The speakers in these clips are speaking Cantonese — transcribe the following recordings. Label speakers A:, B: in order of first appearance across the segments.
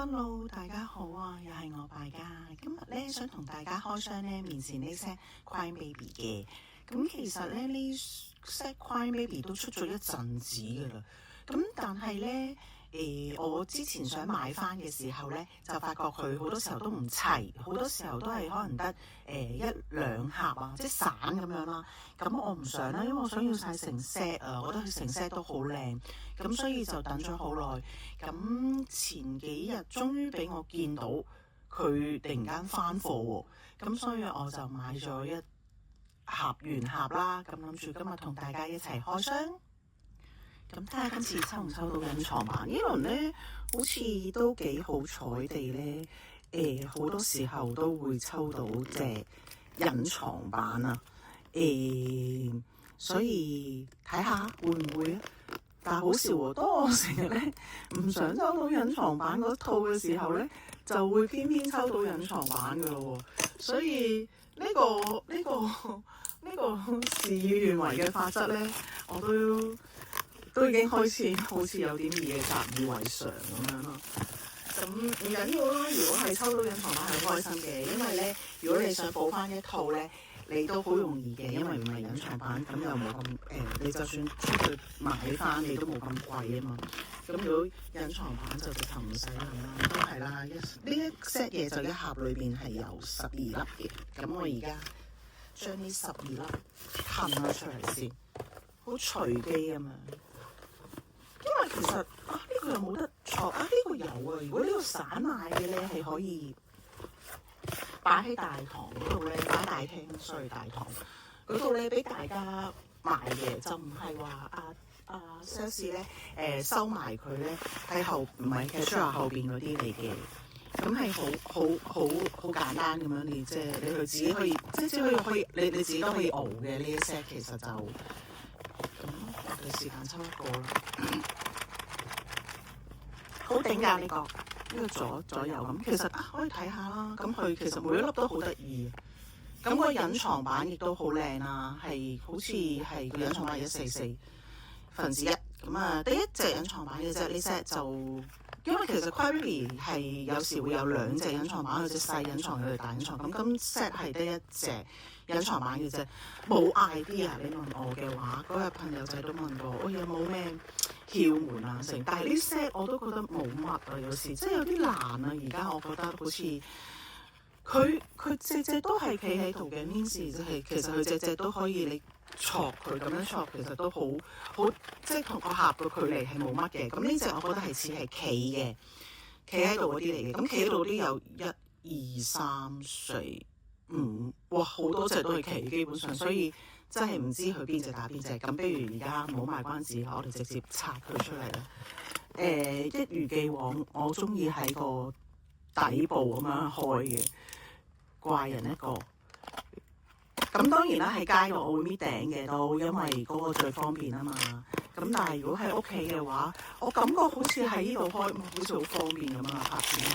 A: Hello， 大家好啊，又係我敗家。今日咧想同大家開箱咧面前呢 set Crying Baby 嘅。咁其實咧呢 set Crying Baby 都出咗一陣子噶啦。咁但係咧我之前想買翻嘅時候咧，就發覺佢好多時候都唔齊，好多時候都係可能得一兩盒啊，即係散咁樣啦。咁我唔想啦，因為我想要晒成 set 啊，我覺得佢成 set 都好靚。咁所以就等咗好耐。咁前幾日終於俾我見到佢突然間翻貨喎。咁所以我就買咗一盒原盒啦。咁諗住今日同大家一齊開箱。咁睇下今次抽唔抽到隱藏版？呢輪咧好似都幾好彩地咧，好多時候都會抽到隻隱藏版啊。所以睇下會唔會啊？但係好笑喎，當我成日咧唔想抽到隱藏版嗰套嘅時候咧，就會偏偏抽到隱藏版㗎咯喎。所以呢個事與願違嘅法則咧，我都已經開始好似有啲嘢習以為常咁樣咯。咁唔緊要啦，如果係抽到隱藏版係開心嘅，因為咧如果你想補翻一套咧，你都好容易嘅，因為唔係隱藏版，咁又冇咁你就算出去買翻，你都冇咁貴啊嘛。咁如果隱藏版就直頭唔使諗啦，都係啦。呢一 set 嘢就一盒裏邊係有12粒嘅。咁我而家將呢12粒噴咗出嚟先，好隨機咁樣。因為其實呢個又冇得錯呢個有啊。如果呢個散賣嘅咧，係可以擺喺大堂嗰度咧，擺大廳，sorry，大堂嗰度咧俾大家賣嘅，就唔係話sales 咧收埋佢咧喺後，唔係嘅，cashier後邊嗰啲嚟嘅。咁係好簡單咁樣，你即係你佢自己可以，即係可以你自己都可以熬嘅呢一 set，其實就咁我哋時間抽一個啦。好頂㗎呢個左右咁，其實可以睇下啦。咁佢其實每一粒都好得意。咁個隱藏版亦都好靚啦，係好似係個隱藏版144分之一。咁啊，第一隻隱藏版嘅啫，呢 set 就因為其實 Crying Baby 係有時會有兩隻隱藏版，有隻細隱藏，有隻大隱藏。咁今 set 係得一隻隱藏版嘅啫，冇 idea。你問我嘅話，嗰日朋友仔都問過，我有冇咩竅門啊成？但係呢 set 我都覺得冇乜啊，有時即係有啲難啊。而家我覺得好似佢隻都係企喺度嘅 means， 即係其實佢隻都可以你戳佢咁樣戳，其實都好即係同個盒個距離係冇乜嘅。咁呢隻我覺得係似係企喺度嗰啲嚟嘅。咁企喺度啲有1、2、3、4、5，哇好多隻都係企，基本上，所以真係唔知佢邊隻打邊隻。咁不如而家唔好賣關子啦，我哋直接拆佢出嚟啦。一如既往，我中意喺個底部咁樣開嘅，怪人一個。咁當然啦，喺街度我會搣頂嘅都，因為嗰個最方便啊嘛。咁但係如果喺屋企嘅話，我感覺好似喺呢度開，好似好方便咁啊！拍片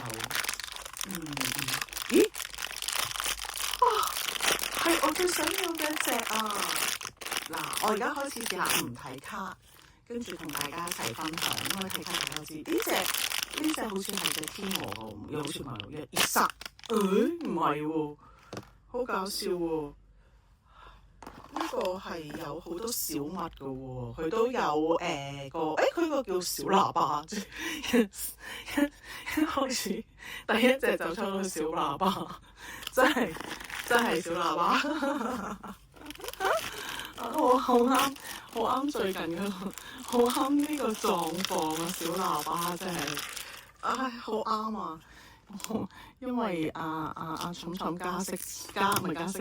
A: 又，咦？係我最想要嘅一隻啊！嗱，我而家開始試下唔睇卡，跟住同大家一齊分享，因為睇卡大家知呢隻好似係隻天鵝喎，又好似唔係一殺，唔係喎，好搞笑喎！呢個係有好多小物㗎喎，佢都有佢個叫小喇叭，一開始第一隻就抽到小喇叭，真係小喇叭，好啱最近嘅，好啱呢個狀況啊！小喇叭真係，好啱啊！因為阿嬸嬸唔係加息，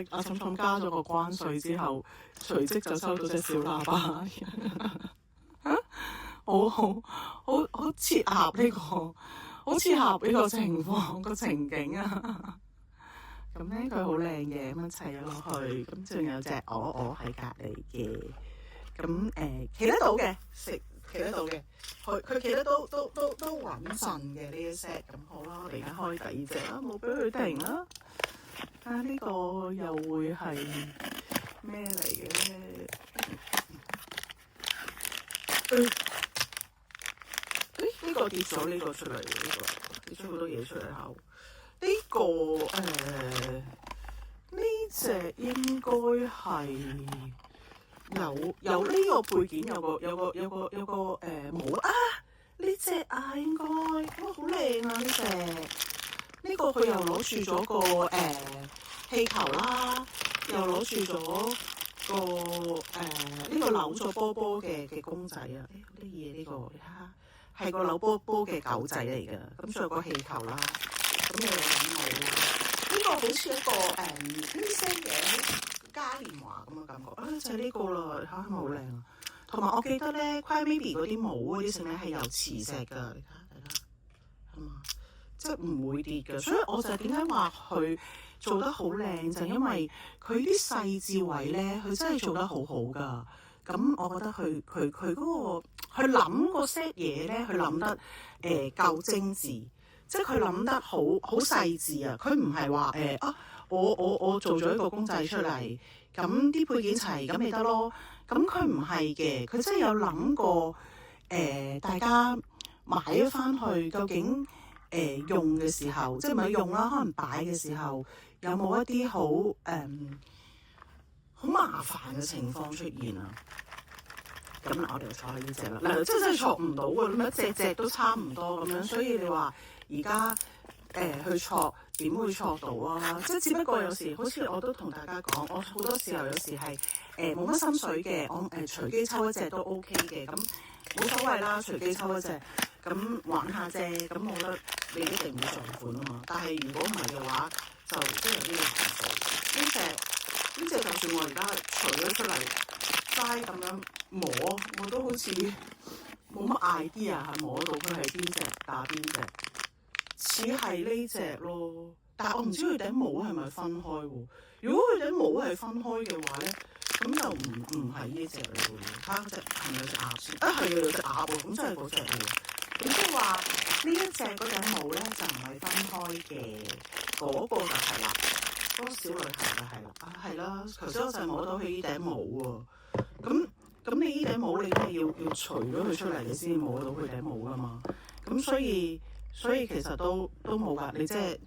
A: 阿嬸嬸加咗個關稅之後，隨即就收到隻小喇叭，好切合呢個情況個情景啊！咁咧佢好靚嘅，咁砌咗落去，咁仲有隻鵝喺隔離嘅，咁企得到嘅，企得到嘅，佢企得都穩陣嘅呢一 set。咁好啦，我哋而家開第二隻啦，冇俾佢停啦。呢個又會係咩嚟嘅咧？呢個跌咗呢個出嚟喎，呢個列咗好多嘢出嚟考。呢呢隻應該係有呢個配件，有個帽啊！呢隻啊，應該哇好靚啊！呢隻呢個佢又攞住咗個氣球啦，又攞住咗個呢個扭咗波波嘅公仔啊！好得意呢個，你睇下係個扭波波嘅狗仔嚟㗎。咁仲有個氣球啦，咁又有飲帽啦。呢個好似一個呢些嘢嘉年華咁嘅感覺啊！就係呢個啦，嚇係咪好靚啊？同埋我記得咧，Crybaby 嗰啲帽嗰啲繩咧係有磁石㗎，你睇下大家係嘛？即係唔會跌嘅。所以我就點解話佢做得好靚，就係因為佢啲細緻位咧，佢真係做得好好㗎。咁我覺得佢嗰個佢諗個 set 嘢咧，佢諗得夠精緻。即係佢諗得好細緻啊！佢唔係話我做咗一個公仔出嚟，咁啲配件齊咁咪得咯。咁佢唔係嘅，佢真係有諗過大家買咗翻去究竟用嘅時候，即係唔係用啦，可能擺嘅時候有冇一啲好麻煩嘅情況出現啊？咁嗱，我哋就坐喺呢隻啦。嗱，即係真係坐唔到㗎，咁一隻都差唔多咁樣，所以你話而家去坐點會坐到啊？即係只不過有時，好似我都同大家講，我好多時候有時係冇乜心水嘅，我隨機抽一隻都 OK 嘅，咁冇所謂啦，隨機抽一隻咁玩下啫。咁我覺得你一定會撞款啊嘛。但係如果唔係嘅話，就真係有啲難做。呢隻就算我而家除咗出嚟齋咁樣摸，我都好似冇乜 idea 係摸到佢係邊隻打邊隻，似係呢隻咯。但係我唔知佢頂帽係咪分開喎？如果佢頂帽係分開嘅話咧，咁就唔係呢隻嚟嘅喎。睇下嗰隻係咪有隻鴨先？啊係啊，有隻鴨喎，咁真係嗰隻喎。咁即係話呢一隻嗰頂帽咧就唔係分開嘅，嗰個就係啦。嗰個小女孩就係啦，係啦。頭先我就摸到佢呢頂帽喎。咁你呢頂帽你都係要除咗佢出嚟，你先摸到佢頂帽噶嘛。咁所以其實都冇㗎。你即係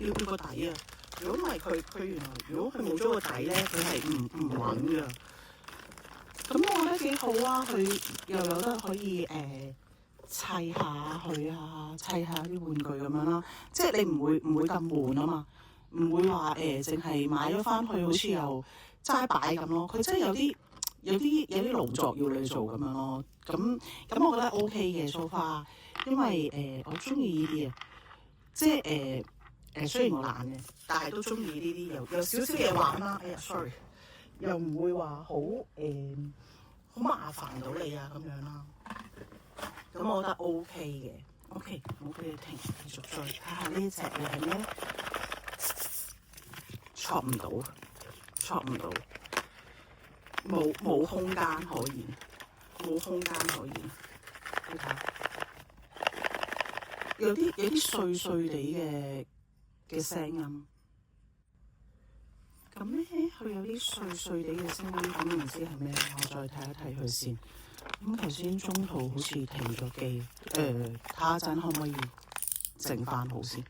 A: 要個底啊。如果唔係佢原來如果佢冇咗個底咧，佢係唔穩㗎。咁我覺得幾好啊！佢又有得可以砌下佢啊，砌下啲玩具咁樣啦。即係你唔會咁悶啊嘛。唔會話淨係買咗翻去好似又齋擺咁咯。佢真係有啲勞作要你做咁樣咯。咁我覺得 OK 嘅 so far，因為我中意呢啲啊。即係雖然我懶嘅，但係都中意呢啲有少少嘢玩啦。哎呀 sorry， 又唔會話好麻煩到你啊咁樣啦。咁我覺得 OK 嘅。OK， 唔好俾你停，繼續再睇下呢隻又係咩？戳唔到，冇空間可言，冇空間可言。你睇下，有啲碎碎地嘅聲音。咁咧，佢有啲碎碎地嘅聲音，咁唔知係咩？我再睇一睇佢先。咁頭先中途好似停咗機，睇下陣可唔可以整翻好先？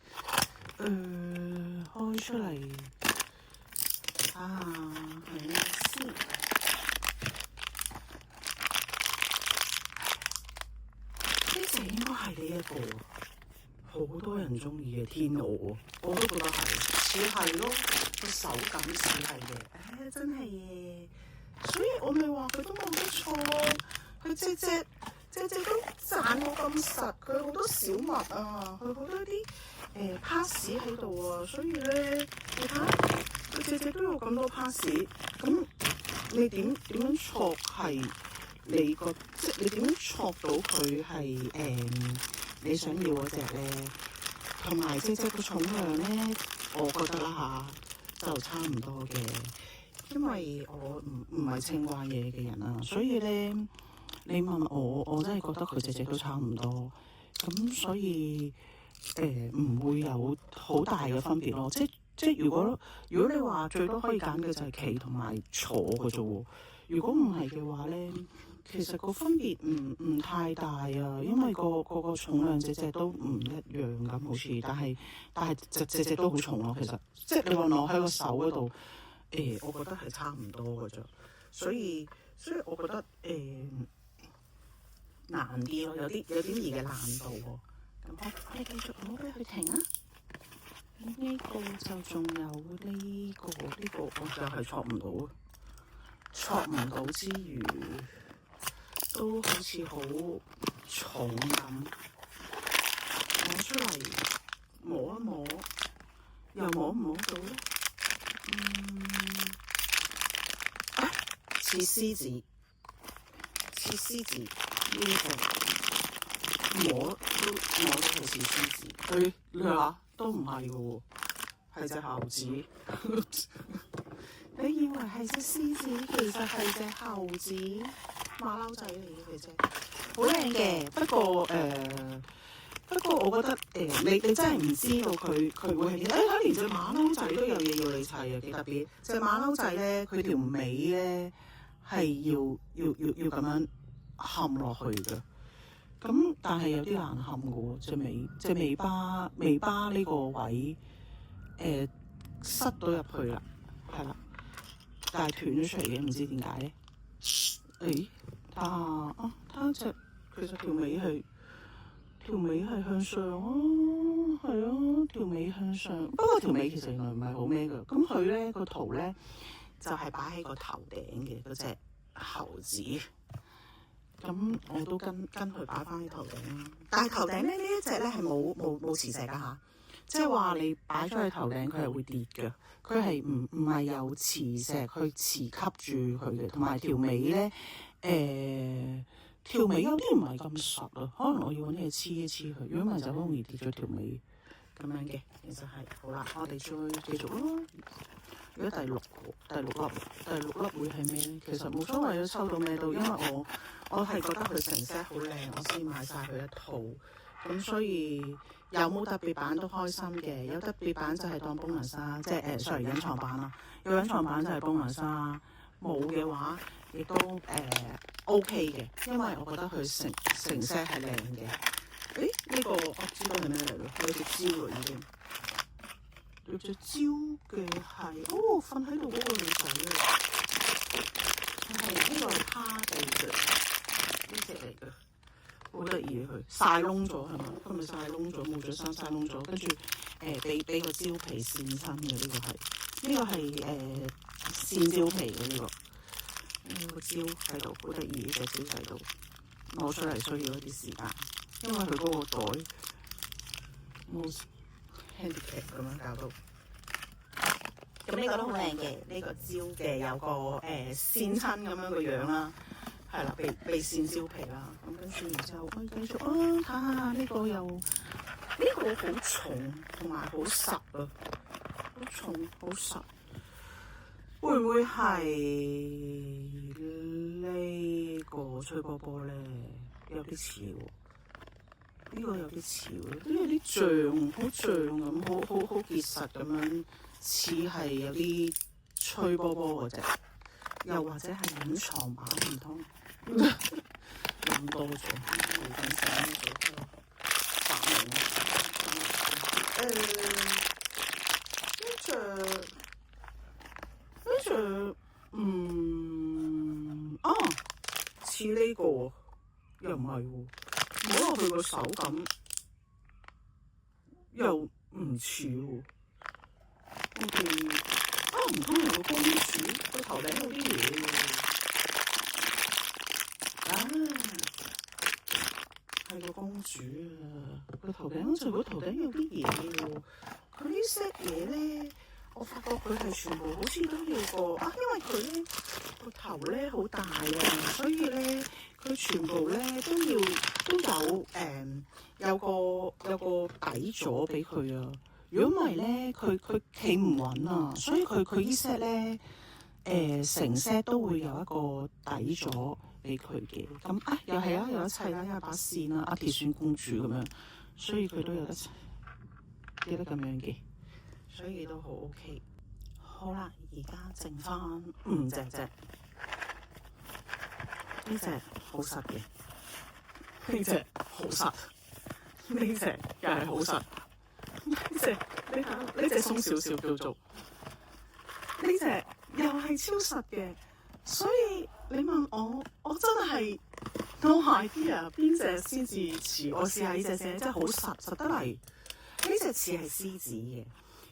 A: 開出嚟。係咩先？呢隻應該係呢一個，好多人中意嘅天鵝，我都覺得係，似係咯，個手感似係嘅。真係嘅，所以我咪話佢都冇得錯，佢隻都賺我咁實，佢好多小物啊，佢好多啲pass 喺度啊，所以咧，你睇下。佢隻都有咁多 pass， 咁你點樣戳係你個，即係你點樣戳到佢係你想要嗰隻咧？同埋隻個重量咧，我覺得啦嚇就差唔多嘅，因為我唔係稱慣嘢嘅人啊，所以咧你問我真係覺得佢隻都差唔多，咁所以唔會有好大嘅分別咯，即係如果你話最多可以揀嘅就係企同埋坐嘅啫喎，如果唔係嘅話咧，其實個分別唔太大啊，因為個重量隻都唔一樣咁，好似，但係隻都好重咯。其實即係你話攞喺個手嗰度，我覺得係差唔多㗎啫。所以我覺得難啲咯，有啲易嘅難度喎。咁我哋繼續，唔好俾佢停啊！呢個就仲有呢個我就係戳唔到，戳唔到之餘都好似好重咁，攞出嚟摸一摸，又摸唔摸到咧？似獅子呢個摸都係似獅子，你話都唔係嘅喎，係隻猴子。你以為係隻獅子，其實係隻猴子，馬騮仔嚟嘅啫，好靚嘅。不過我覺得你真係唔知道佢會係點。連隻馬騮仔都有嘢要你砌啊，幾特別。隻馬騮仔咧，佢條尾咧係要咁樣冚落去嘅。咁但係有啲難冚嘅喎，隻尾巴呢個位塞到入去啦，係啦，但係斷咗出嚟嘅，唔知點解咧？睇下其實條尾係向上啊，係啊，條尾向上。不過條尾其實原來唔係好咩㗎。咁佢咧個圖咧就係擺喺個頭頂嘅嗰隻猴子。咁我都跟佢擺翻喺頭頂啦。但係頭頂咧呢一隻咧係冇磁石㗎嚇，即係話你擺咗喺頭頂佢係會跌嘅。佢係唔係有磁石去磁吸住佢嘅，同埋條尾咧條尾有啲唔係咁實啊，可能我要揾嘢黐一黐佢，如果唔係就好容易跌咗條尾咁樣嘅。其實係好啦，我哋再繼續咯。如果第六粒會係咩咧？其實冇所謂都抽到咩都，因為我係覺得佢成 set 好靚，我先買晒佢一套。咁所以有冇特別版都開心嘅，有特別版就係當bonus啦，即係隱藏版啦。有隱藏版就係bonus啦，冇嘅話亦都OK 嘅，因為我覺得佢成 set 係靚嘅。呢個我知道係咩嚟咯，有隻蕉咯已經。有隻蕉嘅係瞓喺度嗰個女仔啊，呢個係哈地嘅呢隻嚟嘅，好得意佢曬窿咗係嘛？佢咪曬窿咗冇咗衫曬窿咗，跟住俾個蕉皮跣親嘅呢個係跣蕉皮嘅呢個蕉喺度，好得意呢隻蕉喺度攞出嚟需要一啲時間，因為佢嗰個袋冇handicap 咁樣搞到，咁呢個都好靚嘅，呢個蕉嘅有個跣親咁樣個樣啦，係啦，被跣蕉皮啦，咁跟住然之後我繼續睇下呢個又呢個好重同埋好實啊，好重好實，會唔會係呢個吹波波咧？有啲似喎。呢個有啲似喎，都有啲像，好像咁，好結實咁樣，似係有啲吹波波嗰隻，又或者係隱藏版唔通諗多咗，冇咁想咗發明似呢個喎，又唔係喎。摸落去個手感又唔似喎，唔通係個公主個頭頂有啲嘢喎，係個公主啊，個頭頂就個頭頂有啲嘢喎，佢呢 set 嘢咧，我發覺佢係全部好似都要因為佢咧個頭咧好大啊，所以咧佢全部咧都有個底座俾佢啊！如果唔係咧，佢企唔穩啊，所以佢呢 set 咧成 set 都會有一個底座俾佢嘅。咁又係有得砌啦，有把線啦，鐵扇公主咁樣，所以佢都有得砌，有得咁樣嘅，所以都好 OK。好啦，而家剩翻5隻啫。呢隻好實嘅，呢隻好實，呢隻又係好實，呢隻你睇下，呢隻鬆少少叫做，呢隻又係超實嘅。所以你問我真係no idea邊隻先至似。我試下呢隻先，真係好實得嚟。呢隻似係獅子嘅，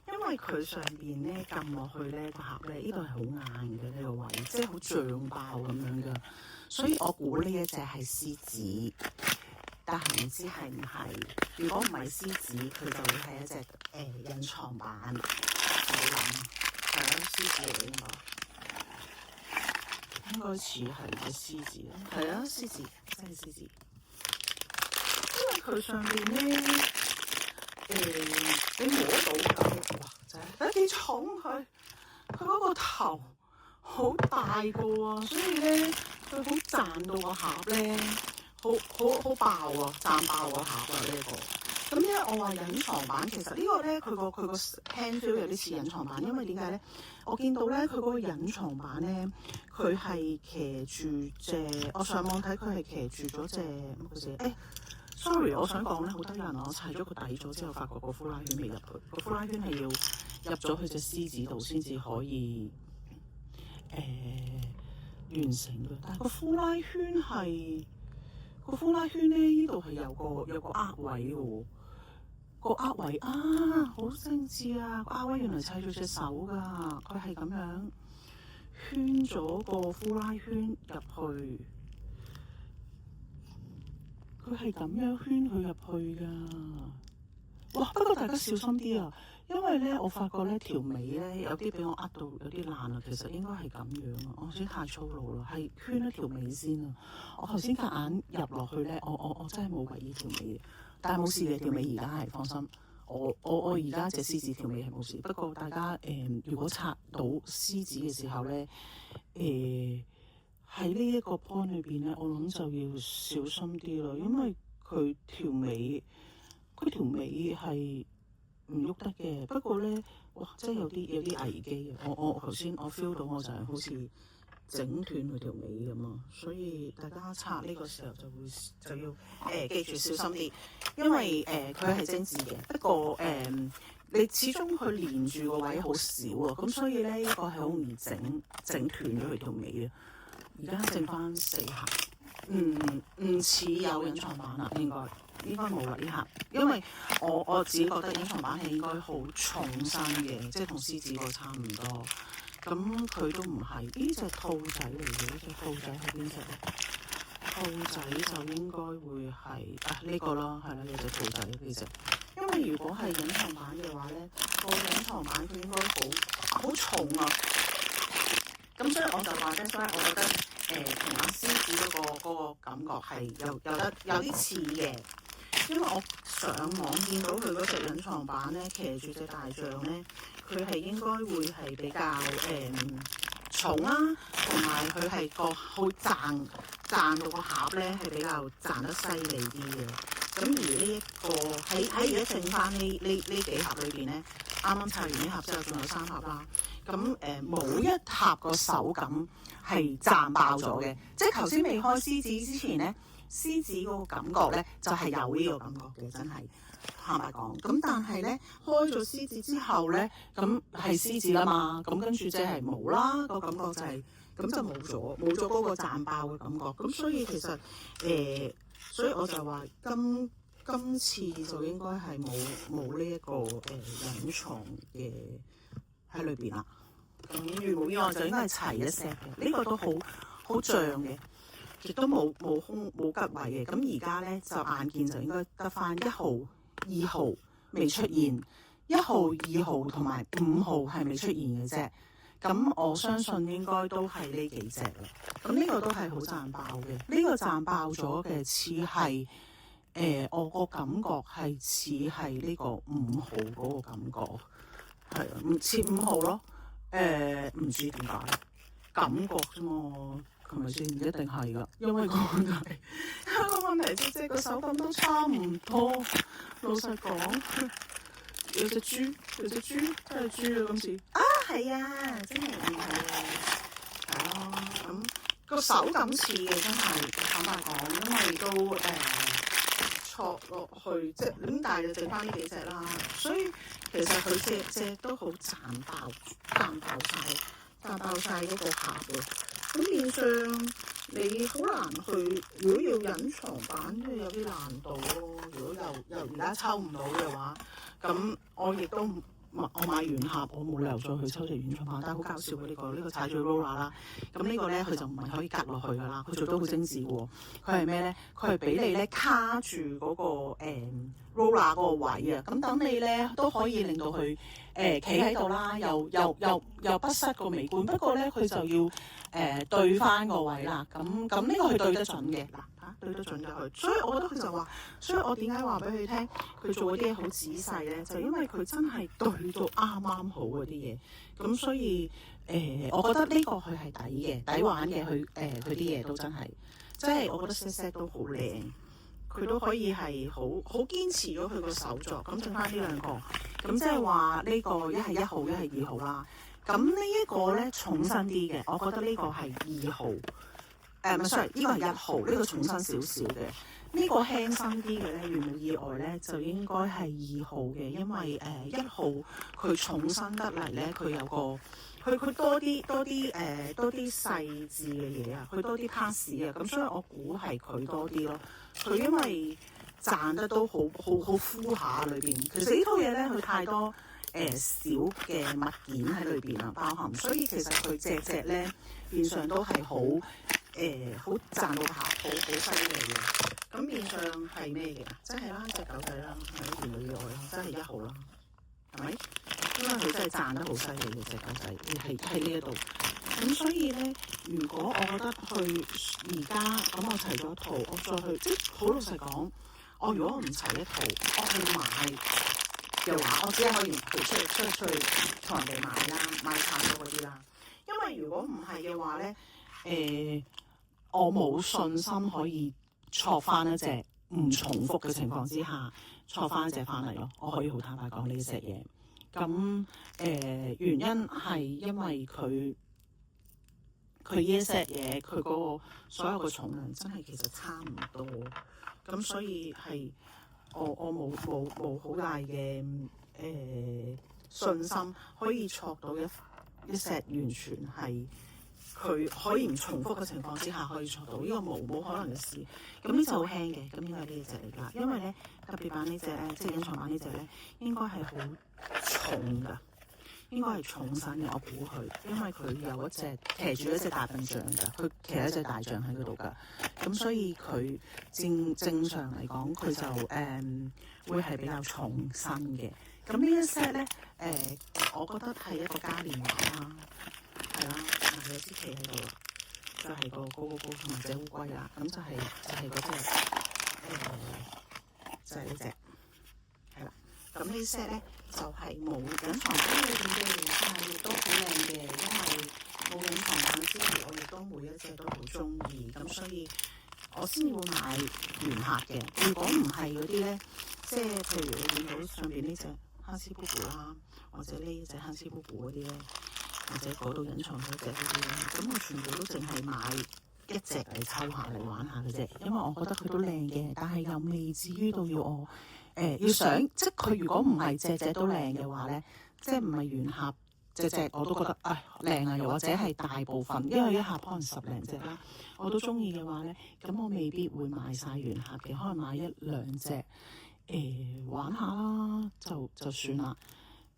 A: 因為佢上邊咧撳落去咧個盒咧，呢度係好硬嘅呢個位，即係好脹爆咁樣嘅。所以我估呢一隻係獅子，但係唔知係唔係。如果唔係獅子，佢就會係一隻隱藏版。自己諗係啊，獅子嚟應該似係隻獅子咯。係啊，獅子真係獅子，因為佢上邊咧你摸到㗎，哇！真係幾重佢嗰個頭好大個啊，所以咧佢好賺到個盒咧，好爆啊，賺爆個盒啊呢一個。咁因為我話隱藏版，其實呢個咧佢個 hand feel 有啲似隱藏版，因為點解咧？我見到咧佢嗰個隱藏版咧，佢係騎住隻，我上網睇佢係騎住咗隻乜嘅隻sorry， 我想講咧好得人啊！我砌咗個底咗之後，發覺個呼拉圈未入去，個呼拉圈係要入咗去隻獅子度先至可以完成嘅。但係個呼拉圈咧，呢度係有個握位嘅喎。個握位啊，好精緻啊！個握位原來砌咗隻手㗎，佢係咁樣圈咗個呼拉圈入去，佢係咁樣圈佢入去㗎。哇！不過大家小心啲啊，因為咧我發覺咧條尾咧有啲俾我呃到有啲爛啊，其實應該係咁樣啊，我先太粗魯啦，係圈一條尾先啊。我頭先夾硬入落去咧，我真係冇為意條尾。但係冇事嘅，條尾而家係放心。我而家隻獅子條尾係冇事。不過大家如果拆到獅子嘅時候咧，喺呢一個 point 裏邊咧，我諗就要小心啲啦，因為佢條尾係唔喐得嘅。不過咧，哇，真係有啲危機啊！我頭先我 feel 到我就係好似整斷佢條尾咁啊，所以大家拆呢個時候就要記住小心啲，因為佢係精緻嘅，不過你始終佢連住個位好少啊，咁所以咧呢個係好容易整斷咗佢條尾啊。而家剩翻4盒，唔似有隱藏版啦，應該冇啦呢盒，因為我自己覺得隱藏版係應該好重身嘅，即係同獅子個差唔多。咁佢都唔係呢隻兔仔嚟嘅，呢隻兔仔係邊隻咧？兔仔就應該會係呢個啦，係啦，呢隻兔仔呢隻。因為如果係隱藏版嘅話咧，個隱藏版佢應該好重啊。咁所以我就話咧，所以我覺得同阿獅子嗰個感覺係有啲似嘅。因為我上網見到佢嗰隻隱藏版咧，騎住隻大象咧，佢係應該會係比較重啦，同埋佢係個好賺到個盒咧係比較賺得犀利啲嘅。咁而呢一個喺而家剩翻呢幾盒裏邊咧，啱啱拆完呢盒之後仲有3盒啦。咁冇一盒個手感係賺爆咗嘅，即係頭先未開獅子之前咧。獅子嗰個感覺咧，就係有呢個感覺嘅，真係坦白講。咁但係咧，開咗獅子之後咧，咁係獅子啦嘛，咁跟住即係冇啦，個感覺就係咁就冇咗嗰個賺爆嘅感覺。咁所以其實所以我就話今次就應該係冇呢一個隱藏嘅喺裏邊啦。咁如無意外就應該係齊一 set 嘅，呢個都好脹嘅。亦都冇吉位嘅，咁而家咧就眼見就應該得翻1號、2號未出現，1號、2號同埋5號係未出現嘅啫。咁我相信應該都係呢幾隻啦。咁呢個都係好賺爆嘅，呢個賺爆咗嘅似係我個感覺係似係呢個5號嗰個感覺，係啊，唔似5號咯。唔知點解感覺啫嘛。係咪先？唔一定係㗎，因為個問題即係個手感都差唔多。老實講，有隻豬真係豬啊！今次啊，係啊，真係唔係啊，係咯。個手感似嘅，真係坦白講，因為都戳落去，即係咁，但係就剩翻呢幾隻啦。所以其實佢隻隻都好賺爆晒嗰個盒喎。咁變相你好難去，如果要隱藏版都有啲難度咯。如果又而家抽唔到嘅話，咁我亦都我買完盒，我冇理由再去抽隻隱藏版。但係好搞笑嘅呢個踩住 roller 啦。咁呢個咧佢就唔係可以夾落去㗎啦，佢做得好精緻喎。佢係咩咧？佢係俾你咧卡住嗰個roller 嗰個位啊。咁等你咧都可以令到佢企喺度啦，又不失個美觀。不過咧佢就要對翻個位啦。咁呢個佢對得準嘅嗱。對得準咗佢，所以我覺得佢就話，所以我點解話俾佢聽，佢做嗰啲嘢好仔細咧，就因為佢真係對到啱啱好嗰啲嘢，咁所以我覺得呢個佢係抵玩嘅，佢啲嘢都真係，即係我覺得 set 都好靚，佢都可以係好堅持咗佢個手作，咁剩翻呢兩個，咁即係話呢個一係1號，一係2號啦，咁呢一個咧重身啲嘅，我覺得呢個係2號。唔係，sorry，呢個係1號，呢個重身少少嘅，呢個輕身啲嘅咧，如無意外咧，就應該係2號嘅，因為1號佢重身得嚟咧，佢有個佢多啲細緻嘅嘢啊，佢多啲 pass 啊，咁所以我估係佢多啲咯。佢因為賺得都好敷下裏邊，其實呢套嘢咧佢太多小嘅物件喺裏邊啊，包含，所以其實佢隻咧變相都係好賺到好犀利嘅。咁變相係咩嘅？即係啦，隻狗仔啦，係無意外啦，真係1號啦，係咪？因為佢真係賺得好犀利嘅隻狗仔，喺呢一度。咁所以咧，如果我覺得去而家咁，我齊咗套，我再去，即係好老實講，我如果唔齊一套，我去買嘅話，我只係可以出去同人哋買啦，買差唔多嗰啲啦。因為如果唔係嘅話咧，我冇信心可以錯翻一隻唔重複嘅情況之下錯翻一隻翻嚟咯。我可以好坦白講呢隻嘢。咁原因係因為佢呢一 set 嘢，佢嗰個所有嘅重量真係其實差唔多。咁所以係我冇好大嘅信心可以錯到一 set 完全係。佢可以唔重複嘅情況之下可以錯到，呢個冇可能嘅事。咁呢隻好輕嘅，咁應該係呢隻嚟㗎。因為咧特別版呢隻咧，即係隱藏版呢隻咧，應該係好重㗎，應該係重身嘅。我估佢，因為佢有一隻騎住一隻大笨象㗎，佢騎一隻大象喺嗰度㗎。咁所以佢正常嚟講，佢就會係比較重身嘅。咁呢一 set 咧我覺得係一個嘉年華啦。係啦，有支旗喺度啦，就係個高同埋隻烏龜啦，咁就係嗰隻就係呢隻，係啦。咁呢 set 咧就係冇隱藏版裏邊嘅元素，亦都好靚嘅，因為冇隱藏版之餘，我亦都每一隻都好中意，咁所以我先會買原盒嘅。如果唔係嗰啲咧，即係譬如你見到上邊呢隻哈斯布布啦，或者呢隻哈斯布布嗰啲咧。或者嗰度隱藏咗隻嗰啲咧，咁我全部都淨係買一隻嚟抽下嚟玩下嘅啫，因為我覺得佢都靚嘅，但係又未至於到要我要想，即係佢如果唔係隻都靚嘅話咧，即係唔係原盒隻我都覺得靚啊，又或者係大部分，因為一盒可能10零隻啦，我都中意嘅話咧，咁我未必會買晒原盒嘅，可能買1兩隻玩下啦，就算啦。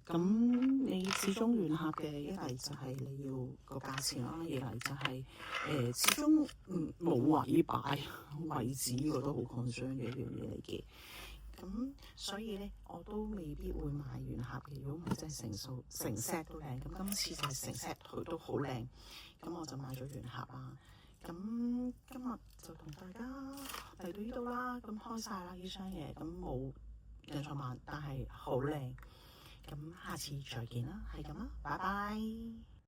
A: 咁你始終原盒嘅，一嚟就係你要個價錢啦，二嚟就係始終冇位擺位置，呢個都好 concern 嘅一樣嘢嚟嘅。咁所以咧，我都未必會買原盒嘅。如果唔係真係成 set 都靚，咁今次就係成 set 佢都好靚，咁我就買咗原盒啦。咁今日就同大家嚟到呢度啦，咁開晒啦呢箱嘢，咁冇隱藏版，但係好靚。咁下次再見啦，係咁啦，拜拜。